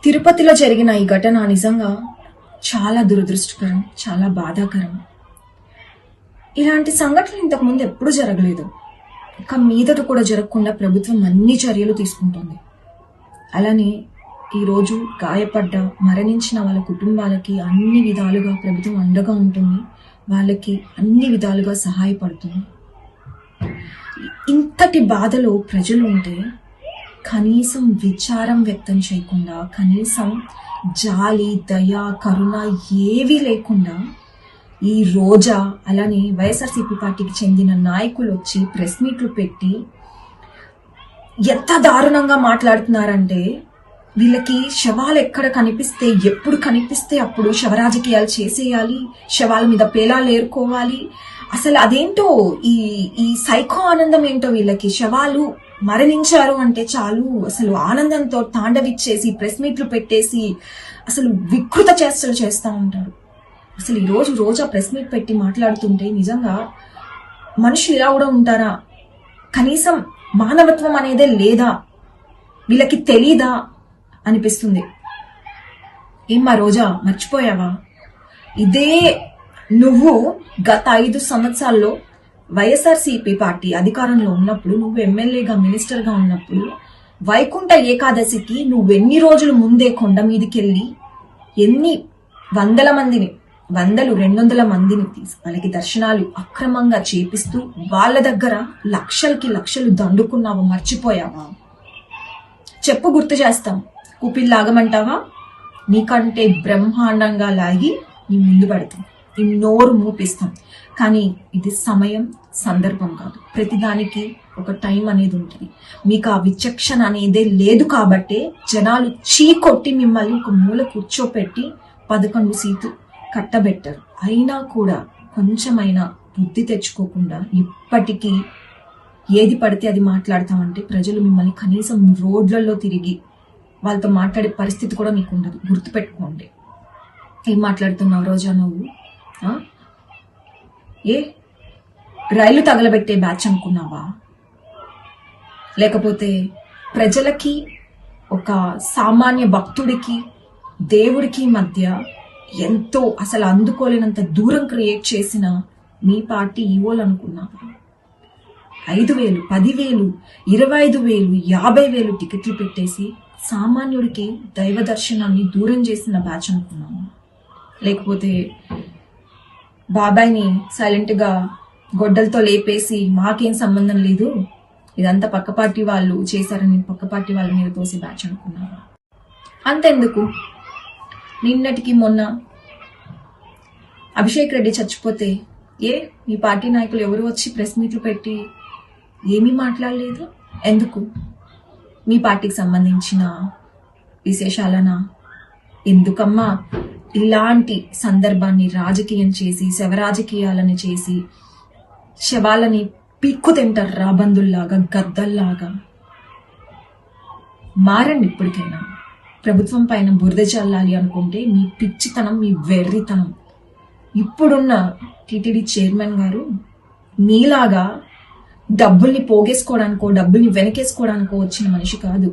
తిరుపతిలో జరిగిన ఈ ఘటన నిజంగా చాలా దురదృష్టకరం, చాలా బాధాకరం. ఇలాంటి సంఘటనలు ఇంతకుముందు ఎప్పుడూ జరగలేదు. ఇక మీదట కూడా జరగకుండా ప్రభుత్వం అన్ని చర్యలు తీసుకుంటుంది. అలానే ఈరోజు గాయపడ్డ, మరణించిన వాళ్ళ కుటుంబాలకి అన్ని విధాలుగా ప్రభుత్వం అండగా ఉంటుంది. వాళ్ళకి అన్ని విధాలుగా సహాయపడుతుంది. ఇంతటి బాధలో ప్రజలు ఉంటే కనీసం విచారం వ్యక్తం చేయకుండా, కనీసం జాలి, దయ, కరుణ ఏవీ లేకుండా ఈ రోజా అలానే వైఎస్ఆర్సీపీ పార్టీకి చెందిన నాయకులు వచ్చి ప్రెస్ మీట్లు పెట్టి ఎంత దారుణంగా మాట్లాడుతున్నారంటే, వీళ్ళకి శవాలు ఎక్కడ కనిపిస్తే, ఎప్పుడు కనిపిస్తే అప్పుడు శవ రాజకీయాలు చేసేయాలి, శవాల మీద పేలాలు ఏరుకోవాలి. అసలు అదేంటో ఈ సైకో ఆనందం ఏంటో వీళ్ళకి. శవాలు మరణించారు అంటే చాలు అసలు ఆనందంతో తాండవిచ్చేసి ప్రెస్ మీట్లు పెట్టేసి అసలు వికృత చేష్టలు చేస్తూ ఉంటారు. అసలు ఈ రోజు రోజా ప్రెస్ మీట్ పెట్టి మాట్లాడుతుంటే నిజంగా మనుషులు ఇలా కూడా ఉంటారా, కనీసం మానవత్వం అనేదే లేదా, వీళ్ళకి తెలీదా అనిపిస్తుంది. ఏమ్మా రోజా, మర్చిపోయావా? ఇదే నువ్వు గత 5 సంవత్సరాల్లో వైఎస్ఆర్సీపీ పార్టీ అధికారంలో ఉన్నప్పుడు, నువ్వు ఎమ్మెల్యేగా, మినిస్టర్గా ఉన్నప్పుడు వైకుంఠ ఏకాదశికి నువ్వెన్ని రోజులు ముందే కొండ మీదకెళ్ళి ఎన్ని వందల మందిని, 200 మందిని తీసి వాళ్ళకి దర్శనాలు అక్రమంగా చేపిస్తూ వాళ్ళ దగ్గర లక్షలకి లక్షలు దండుకున్నావా? మర్చిపోయావా? చెప్పు, గుర్తు చేస్తాం. కూపిల్ లాగమంటావా? నీకంటే బ్రహ్మాండంగా లాగి నీ ముందు పడతాం, నీ నోరు మూపిస్తాం. కానీ ఇది సమయం, సందర్భం కాదు. ప్రతిదానికి ఒక టైం అనేది ఉంటుంది. మీకు ఆ విచక్షణ అనేదే లేదు కాబట్టే జనాలు చీకొట్టి మిమ్మల్ని ఒక మూల కూర్చోపెట్టి 11 సీట్లు కట్టబెట్టారు. అయినా కూడా కొంచెమైనా బుద్ధి తెచ్చుకోకుండా ఇప్పటికీ ఏది పడితే అది మాట్లాడతామంటే ప్రజలు మిమ్మల్ని కనీసం రోడ్లలో తిరిగి వాళ్ళతో మాట్లాడే పరిస్థితి కూడా మీకు ఉండదు. గుర్తుపెట్టుకోండి. ఏం మాట్లాడుతున్నావు రోజా నువ్వు? ఏ రైలు తగలబెట్టే బ్యాచ్ అనుకున్నావా? లేకపోతే ప్రజలకి, ఒక సామాన్య భక్తుడికి, దేవుడికి మధ్య ఎంతో అసలు అందుకోలేనంత దూరం క్రియేట్ చేసిన మీ పార్టీ ఈవోలు అనుకున్నావా? 5,000, 10,000, 25,000, 50,000 టికెట్లు పెట్టేసి సామాన్యుడికి దైవ దర్శనాన్ని దూరం చేసిన బ్యాచ్ అనుకున్నావా? లేకపోతే బాబాయ్ని సైలెంట్ గా గొడ్డలతో లేపేసి మాకేం సంబంధం లేదు, ఇదంతా పక్క పార్టీ వాళ్ళు చేశారని పక్క పార్టీ వాళ్ళ మీద తోసి బ్యాచ్ అనుకున్నారా? అంతెందుకు, నిన్నటికి మొన్న అభిషేక్ రెడ్డి చచ్చిపోతే మీ పార్టీ నాయకులు ఎవరు వచ్చి ప్రెస్ మీట్లు పెట్టి ఏమీ మాట్లాడలేదు? ఎందుకు? మీ పార్టీకి సంబంధించిన విశేషాలనా? ఎందుకమ్మా ఇలాంటి సందర్భాన్ని రాజకీయం చేసి, శవరాజకీయాలని చేసి శవాలని పీక్కు తింటారు రాబందుల్లాగా, గద్దల్లాగా? మారండి ఇప్పటికైనా. ప్రభుత్వం పైన బురద చల్లాలి అనుకుంటే మీ పిచ్చితనం, మీ వెర్రితనం. ఇప్పుడున్న టీటీడీ చైర్మన్ గారు మీలాగా డబ్బుల్ని పోగేసుకోవడానికో, డబ్బుల్ని వెనకేసుకోవడానికో వచ్చిన మనిషి కాదు.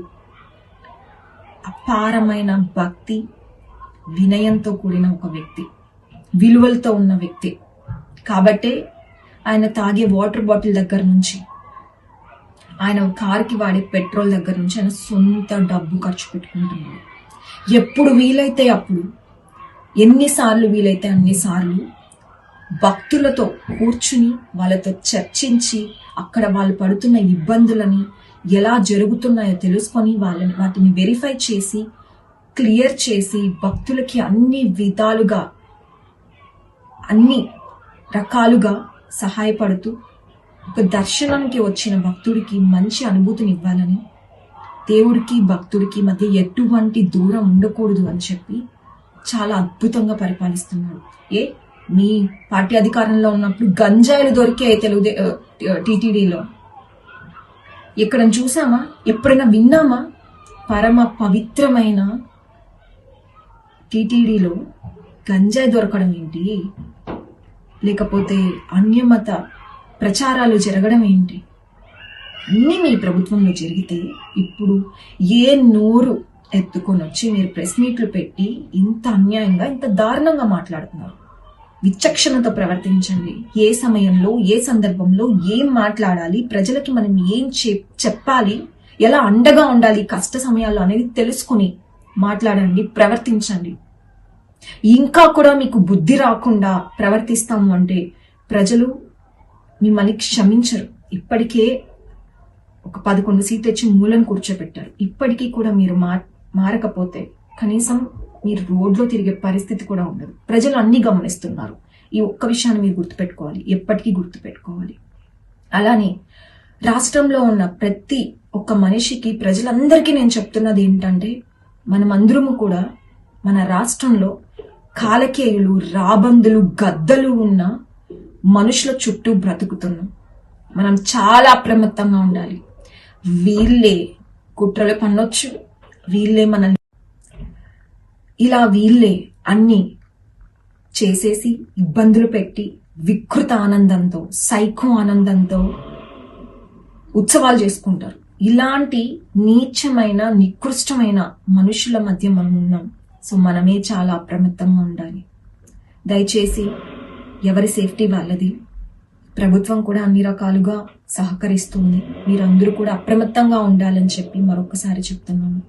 అపారమైన భక్తి, వినయంతో కూడిన ఒక వ్యక్తి, విలువలతో ఉన్న వ్యక్తి. కాబట్టే ఆయన తాగే వాటర్ బాటిల్ దగ్గర నుంచి, ఆయన కారుకి వాడే పెట్రోల్ దగ్గర నుంచి ఆయన సొంత డబ్బు ఖర్చు పెట్టుకుంటున్నాడు. ఎప్పుడు వీలైతే అప్పుడు, ఎన్నిసార్లు వీలైతే అన్నిసార్లు భక్తులతో కూర్చుని వాళ్ళతో చర్చించి అక్కడ వాళ్ళు పడుతున్న ఇబ్బందులని ఎలా జరుగుతున్నాయో తెలుసుకొని వాటిని వెరిఫై చేసి, క్లియర్ చేసి భక్తులకి అన్ని విధాలుగా, అన్ని రకాలుగా సహాయపడుతూ ఒక దర్శనానికి వచ్చిన భక్తుడికి మంచి అనుభూతిని ఇవ్వాలని, దేవుడికి భక్తుడికి మధ్య ఎటువంటి దూరం ఉండకూడదు అని చెప్పి చాలా అద్భుతంగా పరిపాలిస్తున్నాడు. మీ పార్టీ అధికారంలో ఉన్నప్పుడు గంజాయిలు దొరికే టీటీడీలో ఎక్కడ చూసామా? ఎప్పుడైనా విన్నామా? పరమ పవిత్రమైన టీటీడీలో గంజాయి దొరకడం ఏంటి? లేకపోతే అన్యమత ప్రచారాలు జరగడం ఏంటి? అన్నీ మీ ప్రభుత్వంలో జరిగితే ఇప్పుడు ఏ నోరు ఎత్తుకొని వచ్చి మీరు ప్రెస్ మీట్లు పెట్టి ఇంత అన్యాయంగా ఇంత దారుణంగా మాట్లాడుతున్నారు. విచక్షణతో ప్రవర్తించండి. ఏ సమయంలో ఏ సందర్భంలో ఏం మాట్లాడాలి, ప్రజలకి మనం ఏం చెప్పాలి, ఎలా అండగా ఉండాలి కష్ట సమయాల్లో అనేది తెలుసుకుని మాట్లాడండి, ప్రవర్తించండి. ఇంకా కూడా మీకు బుద్ధి రాకుండా ప్రవర్తిస్తాము అంటే ప్రజలు మిమ్మల్ని క్షమించరు. ఇప్పటికే ఒక 11 సీట్లు ఇచ్చి మూలను కూర్చోబెట్టారు. ఇప్పటికీ కూడా మీరు మారకపోతే కనీసం మీరు రోడ్లో తిరిగే పరిస్థితి కూడా ఉండదు. ప్రజలు అన్ని గమనిస్తున్నారు. ఈ ఒక్క విషయాన్ని మీరు గుర్తుపెట్టుకోవాలి, ఎప్పటికీ గుర్తుపెట్టుకోవాలి. అలానే రాష్ట్రంలో ఉన్న ప్రతి ఒక్క మనిషికి, ప్రజలందరికీ నేను చెప్తున్నది ఏంటంటే, మనమందరము కూడా మన రాష్ట్రంలో కాలకేయులు, రాబందులు, గద్దలు ఉన్న మనుషుల చుట్టూ బ్రతుకుతున్నాం. మనం చాలా అప్రమత్తంగా ఉండాలి. వీళ్ళే కుట్రలు పన్నొచ్చు, వీళ్ళే మనల్ని వీళ్ళే అన్ని చేసేసి ఇబ్బందులు పెట్టి వికృత ఆనందంతో, సైకో ఆనందంతో ఉత్సవాలు చేసుకుంటారు. ఇలాంటి నీచమైన, నికృష్టమైన మనుషుల మధ్య మనం ఉన్నాం. సో మనమే చాలా అప్రమత్తంగా ఉండాలి. దయచేసి ఎవరి సేఫ్టీ వాళ్ళది. ప్రభుత్వం కూడా అన్ని రకాలుగా సహకరిస్తుంది. మీరందరూ కూడా అప్రమత్తంగా ఉండాలని చెప్పి మరొకసారి చెప్తున్నాను.